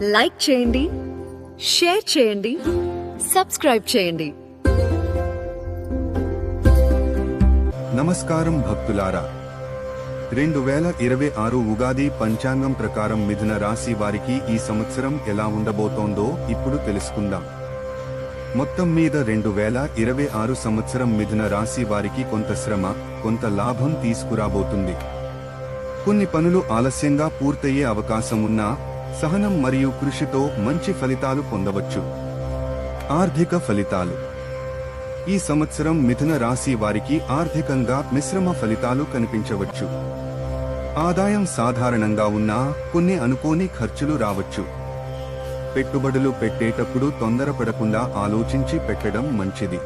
Like చేయండి, share చేయండి, subscribe చేయండి. నమస్కారం భక్తులారా, 2026 ఉగాది పంచాంగం ప్రకారం మిథున రాశి వారికి ఈ సంవత్సరం ఎలా ఉండబోతోందో ఇప్పుడు తెలుసుకుందాం. మొత్తం మీద 2026 సంవత్సరం మిథున రాశి వారికి కొంత శ్రమ, కొంత లాభం తీసుకురాబోతుంది. కొన్ని పనులు ఆలస్యంగా పూర్తయ్యే అవకాశం ఉన్నా సహనం మరియు కృషితో మంచి ఫలితాలు పొందవచ్చు. ఆర్థిక ఫలితాలు. ఈ సంవత్సరం మిథున రాశి వారికి ఆర్థికంగా మిశ్రమ ఫలితాలు కనిపించవచ్చు. ఆదాయం సాధారణంగా ఉన్నా కొన్ని అనుకోని ఖర్చులు రావచ్చు. పెట్టుబడులు పెట్టేటప్పుడు తొందరపడకుండా ఆలోచించి పెట్టడం మంచిది.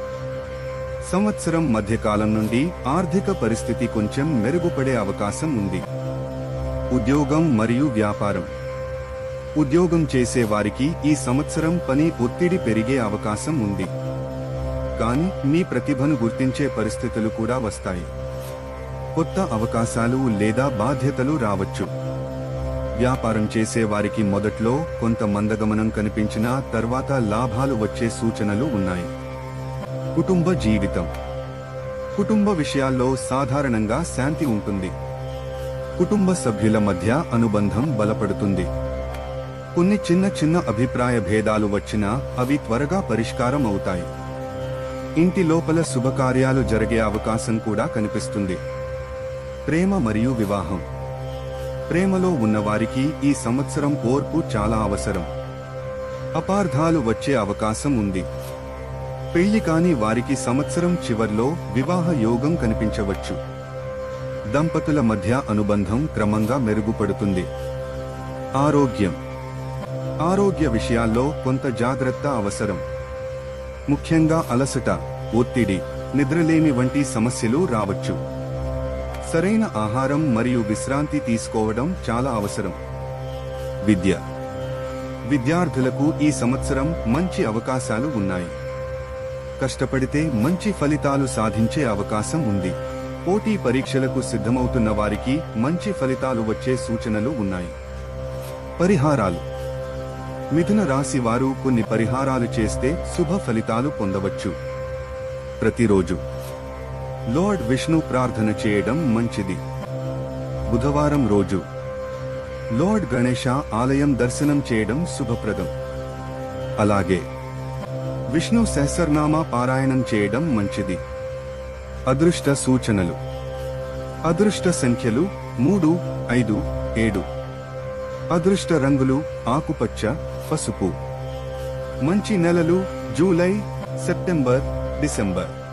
సంవత్సరం మధ్యకాలం నుండి ఆర్థిక పరిస్థితి కొంచెం మెరుగుపడే అవకాశం ఉంది. ఉద్యోగం మరియు వ్యాపారం. ఉద్యోగం చేసే వారికి ఈ సంవత్సరం పని ఒత్తిడి పెరిగే అవకాశం ఉంది. కానీ మీ ప్రతిభను గుర్తించే పరిస్థితులు కూడా వస్తాయి. కొత్త అవకాశాలు లేదా బాధ్యతలు రావచ్చు. వ్యాపారం చేసే వారికి మొదట్లో కొంత మందగమనం కనిపించినా తర్వాత లాభాలు వచ్చే సూచనలు ఉన్నాయి. కుటుంబ జీవితం. కుటుంబ విషయాల్లో సాధారణంగా శాంతి ఉంటుంది. కుటుంబ సభ్యుల మధ్య అనుబంధం బలపడుతుంది. కొన్ని చిన్న అభిప్రాయ భేదాలు వచ్చినా అవి త్వరగా పరిష్కారం అవుతాయి. ఇంటి లోపల శుభకార్యాలు జరిగే అవకాశం కూడా కనిపిస్తుంది. ప్రేమ మరియు వివాహం. ప్రేమలో ఉన్నవారికి ఈ సంవత్సరం ఓర్పు చాలా అవసరం. అపార్థాలు వచ్చే అవకాశం ఉంది. పెళ్లి కాని వారికి సంవత్సరం చివర్లో వివాహ యోగం కనిపించవచ్చు. దంపతుల మధ్య అనుబంధం క్రమంగా మెరుగుపడుతుంది. ఆరోగ్యం. ఆరోగ్య విషయాల్లో కొంత జాగ్రత్త అవసరం. ముఖ్యంగా అలసట, ఒత్తిడి, నిద్రలేమి వంటి సమస్యలు రావచ్చు. సరైన ఆహారం మరియు విశ్రాంతి తీసుకోవడం చాలా అవసరం. విద్య. విద్యార్థులకు ఈ సంవత్సరం మంచి అవకాశాలు ఉన్నాయి. కష్టపడితే మంచి ఫలితాలు సాధించే అవకాశం ఉంది. పోటీ పరీక్షలకు సిద్ధమవుతున్న వారికి మంచి ఫలితాలు వచ్చే సూచనలు ఉన్నాయి. పరిహారాలు. మిథున రాశి వారు కొన్ని పరిహారాలు చేస్తే శుభ ఫలితాలు పొందవచ్చు. ప్రతిరోజు లార్డ్ విష్ణు ప్రార్థన చేయడం మంచిది. బుధవారం రోజు లార్డ్ గణేశ ఆలయం దర్శనం చేయడం శుభప్రదం. అలాగే విష్ణు సహస్రనామ పారాయణం చేయడం మంచిది. అదృష్ట సూచనలు. అదృష్ట సంఖ్యలు 3, 5, 7. అదృష్ట రంగులు ఆకుపచ్చ, పసుపు. మంచి నెలలు జూలై, సెప్టెంబర్, డిసెంబర్.